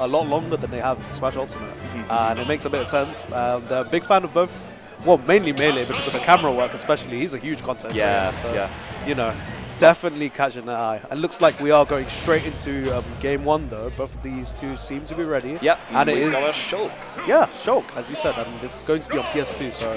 a lot longer than they have Smash Ultimate, and it makes a bit of sense. They're a big fan of both, well, mainly Melee because of the camera work especially. He's a huge content creator, so, you know, definitely catching the eye. It looks like we are going straight into game one though. Both of these two seem to be ready. Yep, and it is got a Shulk. Yeah, Shulk, as you said, and this is going to be on PS2, so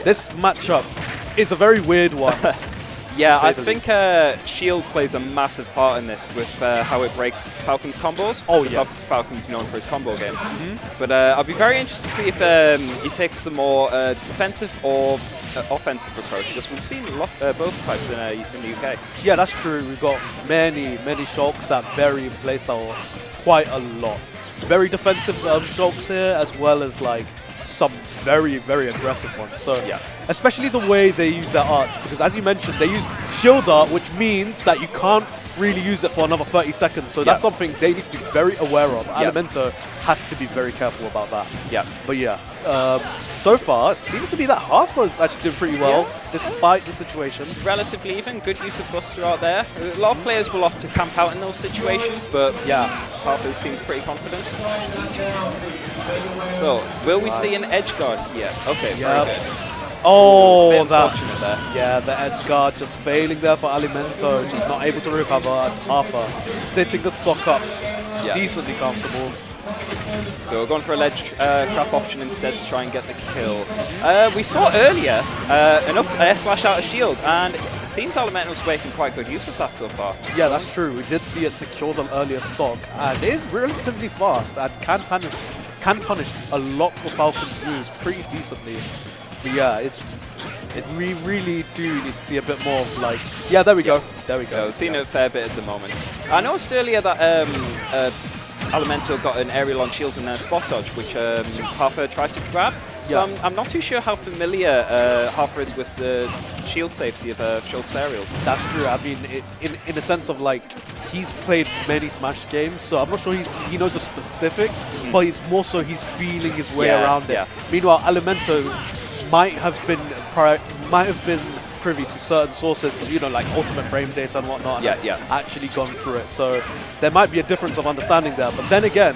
this matchup is a very weird one. Yeah, I think Shield plays a massive part in this with how it breaks Falcon's combos. Oh, yeah. Obviously Falcon's known for his combo game. But I'll be very interested to see if he takes the more defensive or offensive approach, because we've seen both types in the UK. Yeah, that's true. We've got many Shulks that vary in playstyle quite a lot. Very defensive Shulks here, as well as like some very aggressive ones. So yeah, especially the way they use their arts, because as you mentioned, they use shield art, which means that you can't really use it for another 30 seconds. So that's something they need to be very aware of. Alumento has to be very careful about that. Yeah. But yeah, so far it seems to be that Harthur's actually doing pretty well despite the situation. Relatively even, good use of Buster out there. A lot of players will opt to camp out in those situations, but yeah, Harthur seems pretty confident. So, will we see an edge guard here? Okay, very good. Oh, that. There. Yeah, the edge guard just failing there for Alumento, just not able to recover. And Harthur sitting the stock up, decently comfortable. So we're going for a ledge trap option instead to try and get the kill. We saw earlier an slash out of shield, and it seems Alumento's making quite good use of that so far. Yeah, that's true. We did see it secure the earlier stock, and it is relatively fast and can punish a lot of Falcon's moves pretty decently. But yeah, we really do need to see a bit more of like, there we go. So we've seen it a fair bit at the moment. I noticed earlier that Alumento got an aerial on shield and then a spot dodge, which Harthur tried to grab. So I'm not too sure how familiar Harthur is with the shield safety of Shulk's aerials. That's true. I mean, in a sense of like, he's played many Smash games, so I'm not sure he knows the specifics, but he's more so he's feeling his way around it. Meanwhile, Alumento might have been privy to certain sources, you know, like ultimate frame data and whatnot, and actually gone through it. So there might be a difference of understanding there. But then again,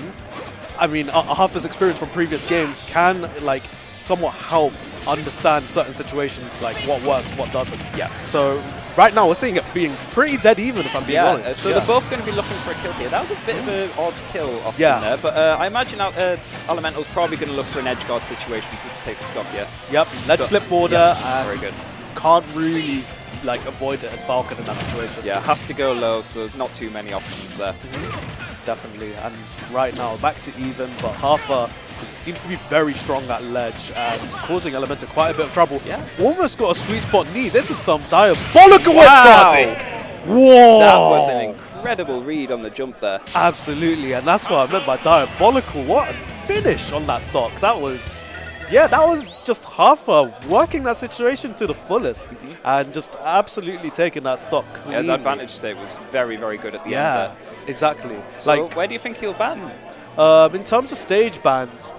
I mean, Harthur's experience from previous games can like somewhat help understand certain situations, like what works, what doesn't. So right now we're seeing it being pretty dead even, if I'm being honest. So they're both going to be looking for a kill here. That was a bit of an odd kill option there, but I imagine Alumento's probably going to look for an edge guard situation to take the stock here. Let's slip forward there. Very good. Can't really like avoid it as Falcon in that situation. Yeah, has to go low, so not too many options there. Definitely. And right now back to even, but Harthur seems to be very strong at ledge and causing Alumento quite a bit of trouble. Almost got a sweet spot knee. This is some diabolical edge guarding. Whoa! That was an incredible read on the jump there. Absolutely, and that's what I meant by diabolical. What a finish on that stock. That was just Harthur working that situation to the fullest and just absolutely taking that stock cleanly. His advantage state was very good at the end there. Exactly. So where do you think he'll ban? In terms of stage bans,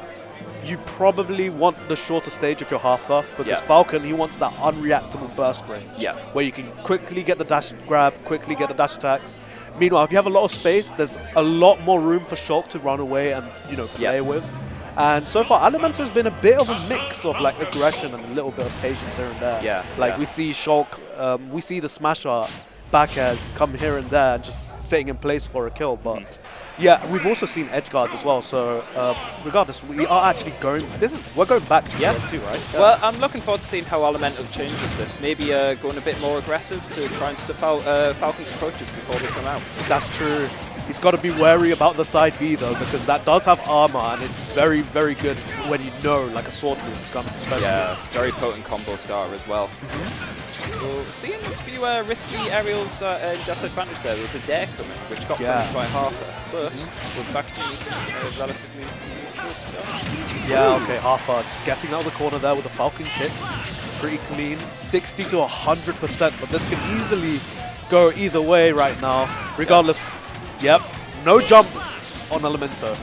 you probably want the shorter stage if you're Harthur, because Falcon, he wants that unreactable burst range, where you can quickly get the dash grab, quickly get the dash attacks. Meanwhile, if you have a lot of space, there's a lot more room for Shulk to run away and play with. And so far, Alumento has been a bit of a mix of like aggression and a little bit of patience here and there. We see Shulk, we see the smash art back airs come here and there, just sitting in place for a kill. But we've also seen edge guards as well. So regardless, we are actually we're going back to PS2, right? Well, I'm looking forward to seeing how Alumento changes this. Maybe going a bit more aggressive to try and stuff out Falcon's approaches before they come out. That's true. He's got to be wary about the side B though, because that does have armor and it's very good when you know like a sword move is coming, especially. Yeah, very potent combo starter as well. So seeing a few risky aerials just advantage there. There's a dare coming, which got punished by Harthur. But we're back to relatively neutral stuff. Okay, Harthur just getting out of the corner there with the Falcon kick. Pretty clean, 60 to 100%, but this can easily go either way right now. Regardless, no jump on Alumento.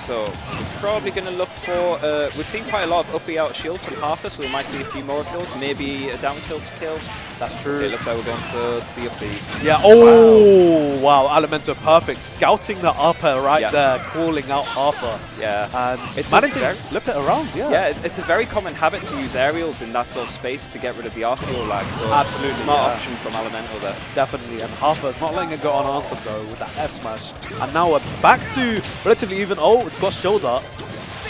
So we're probably going to look for. We're seeing quite a lot of up B out shield from Harthur, so we might see a few more of those. Maybe a down tilt kill. That's true. It looks like we're going for the up Bs. Yeah. Oh wow, Alumento perfect, scouting the upper right there, calling out Harthur. Yeah, and it's managing to flip it around. Yeah. Yeah, it's a very common habit to use aerials in that sort of space to get rid of the RCO lag. So absolutely smart option from Alumento there. Definitely, and Harthur's not letting it go unanswered though with that F smash. And now we're back to relatively even. Oh, it's got shield art.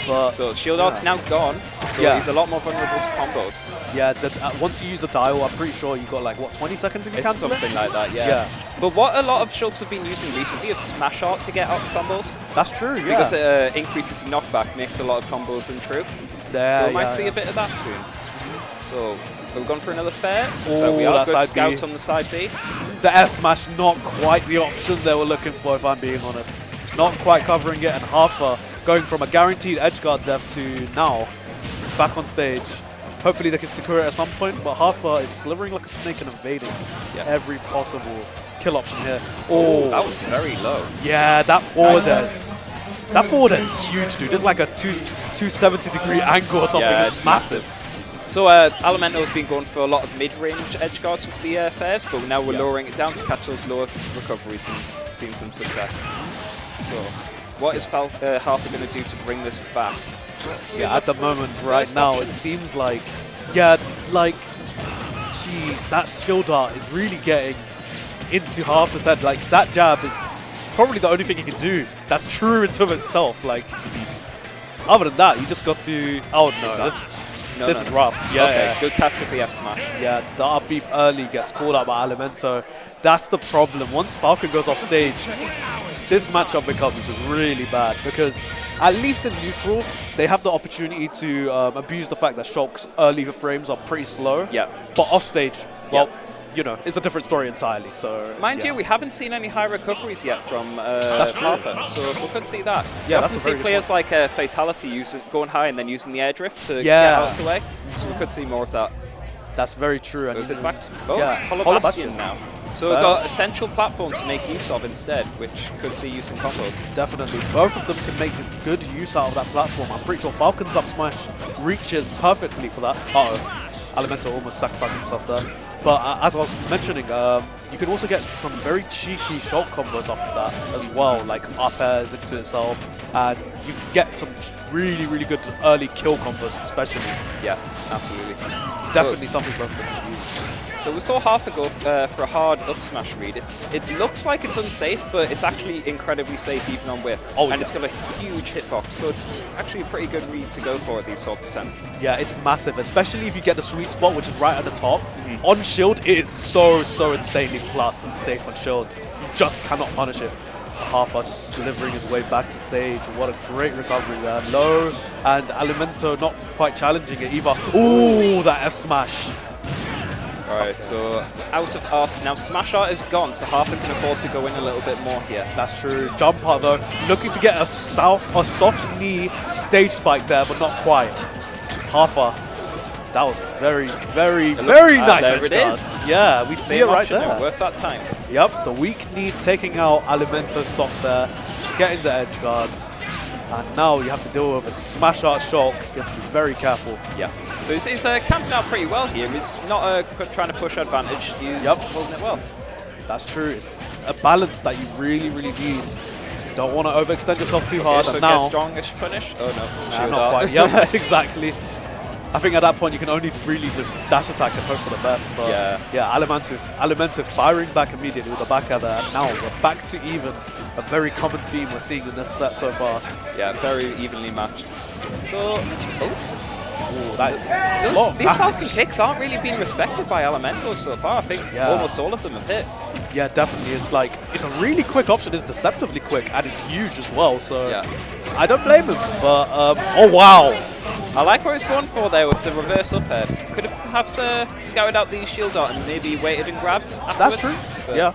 But so shield art's now gone, so he's a lot more vulnerable to combos. Yeah, once you use the dial, I'm pretty sure you got like, what, 20 seconds if you cancel something like that, yeah. But what a lot of Shulks have been using recently is smash art to get out combos. That's true, yeah. Because it increases your knockback, makes a lot of combos untrue. So we might see a bit of that soon. So we've gone for another fair. So we are good scouts on the side B. The F smash, not quite the option they were looking for, if I'm being honest. Not quite covering it, and Harthur going from a guaranteed edgeguard death to now back on stage. Hopefully they can secure it at some point, but Harthur is slithering like a snake and evading every possible kill option here. Oh, that was very low. Yeah, that forward is. That forward is huge, dude. It's like a 270-degree angle or something. Yeah, it's massive. So Alumento's been going for a lot of mid-range edgeguards with the FAZE, but now we're lowering it down to catch those lower recoveries and seeing some success. So what is Harthur going to do to bring this back? Yeah, at the moment, right now, it seems like, like, jeez, that shield art is really getting into Harthur's head. Like, that jab is probably the only thing he can do that's true into itself. Like, other than that, you just got to, oh no, this is rough. Yeah, okay, good catch with the F smash. Yeah, the up beef early gets called out by Alumento. That's the problem. Once Falcon goes off stage, this matchup becomes really bad because at least in neutral, they have the opportunity to abuse the fact that Shulk's early frames are pretty slow. Yeah. But off stage, well, you know, it's a different story entirely. So mind you, we haven't seen any high recoveries yet from Harthur, so we could see that. Yeah, we often see players like Fatality going high and then using the air drift to get out of the way. So we could see more of that. That's very true. So in fact, Hollow Bastion now. So we've got a central platform to make use of instead, which could see use in combos. Definitely. Both of them can make good use out of that platform. I'm pretty sure Falcon's up smash reaches perfectly for that. Uh-oh. Alumento almost sacrificing himself there. But as I was mentioning, you can also get some very cheeky Shulk combos off of that as well, like up airs into itself. And you can get some really, really good early kill combos especially. Yeah, absolutely. Definitely something both of them can use. So we saw Harthur go for a hard up smash read. It looks like it's unsafe, but it's actually incredibly safe even on whip. Oh, and it's got a huge hitbox, so it's actually a pretty good read to go for at these sort of percents. Yeah, it's massive, especially if you get the sweet spot, which is right at the top. On shield, it is so insanely plus and safe on shield. You just cannot punish it. Harthur just slithering his way back to stage. What a great recovery there. Low, and Alumento not quite challenging it either. Ooh, that F smash. Alright, so out of art. Now smash art is gone, so Harthur can afford to go in a little bit more here. That's true. Jump art though, looking to get a soft knee stage spike there, but not quite. Harthur, that was very nice. There it is. Yeah, we see it right there. Worth that time. Yep, the weak knee taking out Alumento stock there, getting the edge guards. And now you have to deal with a smash art Shulk. You have to be very careful. Yeah. So he's camping out pretty well here. He's not trying to push advantage. He's holding it well. That's true. It's a balance that you really need. You don't want to overextend yourself too hard. So and now, get strongish punish? Oh no. Not quite. Yeah, exactly. I think at that point you can only really just dash attack and hope for the best. But yeah, Alumento firing back immediately with the back air there. Now we're back to even. A very common theme we're seeing in this set so far. Yeah, very evenly matched. So, these Falcon kicks aren't really being respected by Alumento so far. I think almost all of them have hit. Yeah, definitely. It's like, it's a really quick option. It's deceptively quick, and it's huge as well. So I don't blame him. But, oh wow. I like what he's going for there with the reverse up air. Could have perhaps scouted out the shield art and maybe waited and grabbed afterwards. That's true. But yeah.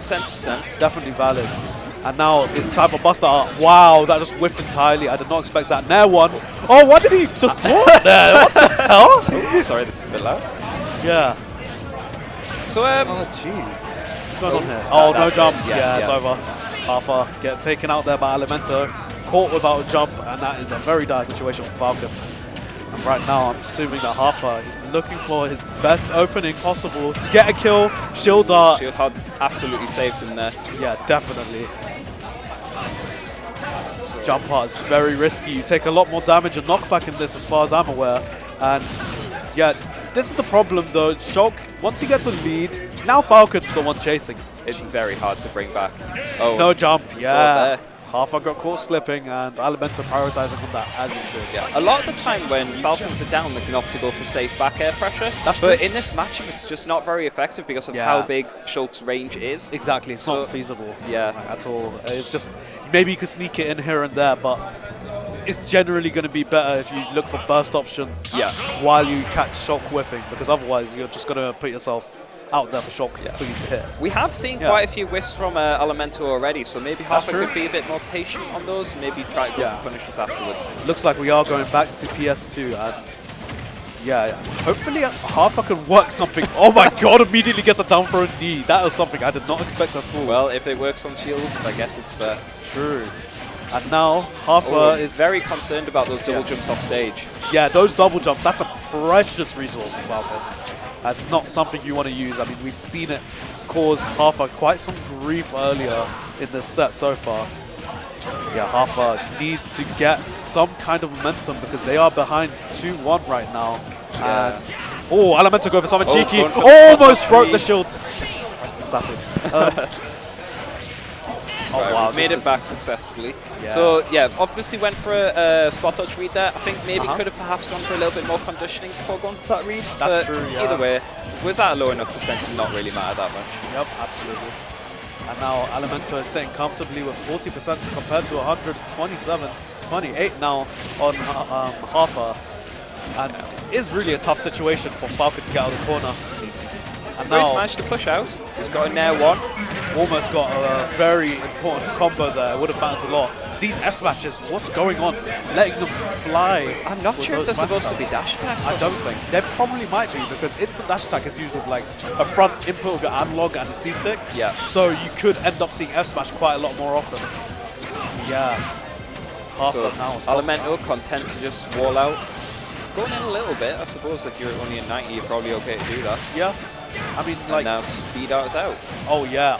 100%. Definitely valid. And now it's time for Buster Art. Wow, that just whiffed entirely. I did not expect that. Nair one. Oh, why did he just talk there? What the hell? Oh, sorry, this is a bit loud. Yeah. So, oh, jeez. What's going on here? Oh, no jump. Yeah, it's over. Harthur get taken out there by Alumento. caught without a jump, and that is a very dire situation for Falcon. And right now, I'm assuming that Harthur is looking for his best opening possible to get a kill. Shield dart. Shield had absolutely saved him there. Yeah, definitely. So jump art is very risky. You take a lot more damage and knockback in this, as far as I'm aware. And yeah, this is the problem though. Shulk, once he gets a lead, now Falcon's the one chasing. It's very hard to bring back. Oh, no jump. Yeah. Harthur got caught slipping, and Alumento prioritizing on that, as he should. Yeah, a lot of the time when Falcons are down, they can opt to go for safe back air pressure. That's but true. in this matchup, it's just not very effective because of how big Shulk's range is. Exactly, it's not feasible. Yeah. At all. It's just, maybe you could sneak it in here and there, but it's generally going to be better if you look for burst options while you catch Shulk whiffing, because otherwise you're just going to put yourself out there for Shulk for you to hit. We have seen quite a few whiffs from Alumento already, so maybe Harthur could be a bit more patient on those, maybe try to go for punishes afterwards. Looks like we are going back to PS2, and yeah, hopefully Harthur can work something. Oh my god, immediately gets a down throw D. That is something I did not expect at all. Well, if it works on shield, I guess it's fair. True. And now Harthur is very concerned about those double jumps off stage. Yeah, those double jumps, that's a precious resource for Falcon. That's not something you want to use. I mean, we've seen it cause Harthur quite some grief earlier in this set so far. Yeah, Harthur needs to get some kind of momentum because they are behind 2-1 right now. Yeah. And Alumento go for something cheeky. Almost broke the shield. Jesus Christ, the static. Wow, made it back successfully. Yeah. So yeah, obviously went for a spot dodge read there. I think maybe could have perhaps gone for a little bit more conditioning before going for that read. That's true, yeah. Either way, was that a low enough percent to not really matter that much? Yep, absolutely. And now Alumento is sitting comfortably with 40% compared to 127, 28 now on Harthur. And it is really a tough situation for Falcon to get out of the corner. And now he's managed to push out. He's got a nair one. Almost got a very important combo there. Would have mattered a lot. These F smashes, what's going on? Letting them fly. I'm not sure if they're supposed to be dash attacks. I don't think. They probably might be, because instant dash attack is used with like a front input of your analog and a C stick. Yeah. So you could end up seeing F smash quite a lot more often. Yeah. Harthur now. Alumento content to just wall out. Going in a little bit, I suppose. If you're only at 90, you're probably okay to do that. Yeah. I mean, like, and now speed out is out. Oh yeah,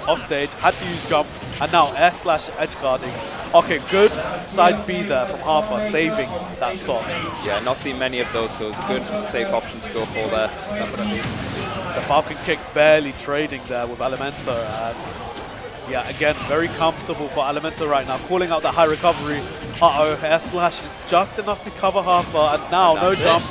off stage, had to use jump, and now air slash edge guarding. Okay, good side B there from Harthur, saving that stop. Yeah, not seen many of those, so it's a good safe option to go for there. Definitely. The Falcon kick barely trading there with Alumento, and yeah, again, very comfortable for Alumento right now, calling out the high recovery. Air slash is just enough to cover Harthur, and now no jump.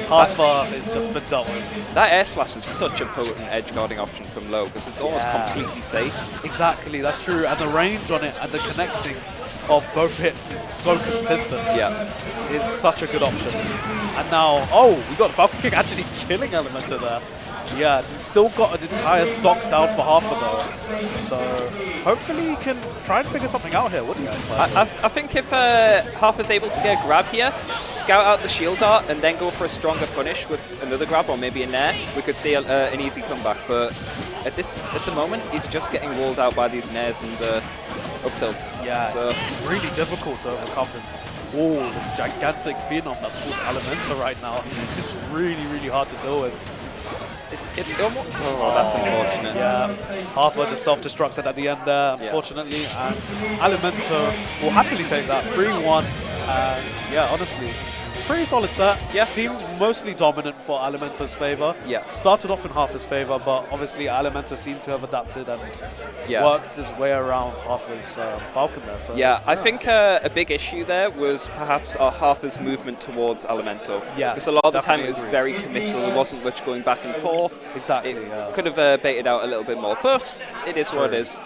Harthur has just been dealt with. That air slash is such a potent edge guarding option from low because it's almost completely safe. Exactly, that's true. And the range on it and the connecting of both hits is so consistent. Yeah. It's such a good option. And now, we got the Falcon kick actually killing Alumento there. Yeah, still got an entire stock down for Harthur though. So hopefully he can try and figure something out here. What do you think? I think if Harthur's able to get a grab here, scout out the shield dart, and then go for a stronger punish with another grab or maybe a nair, we could see an easy comeback. But at the moment, he's just getting walled out by these nairs and up tilts. Yeah, so it's really difficult to overcome this. This gigantic phenom that's called Alumento right now. It's really, really hard to deal with. That's unfortunate. Yeah, Harthur just self-destructed at the end there, unfortunately, and Alumento will happily take that 3-1. And yeah, honestly, pretty solid set. Yeah, seemed mostly dominant for Alumento's favor. Yeah, started off in Harthur's favor, but obviously Alumento seemed to have adapted and worked his way around Harthur's Falcon there. So, I think a big issue there was perhaps Harthur's movement towards Alumento. Yeah, because a lot of the time it was very committal. There wasn't much going back and forth. Exactly. It could have baited out a little bit more, but it is what it is.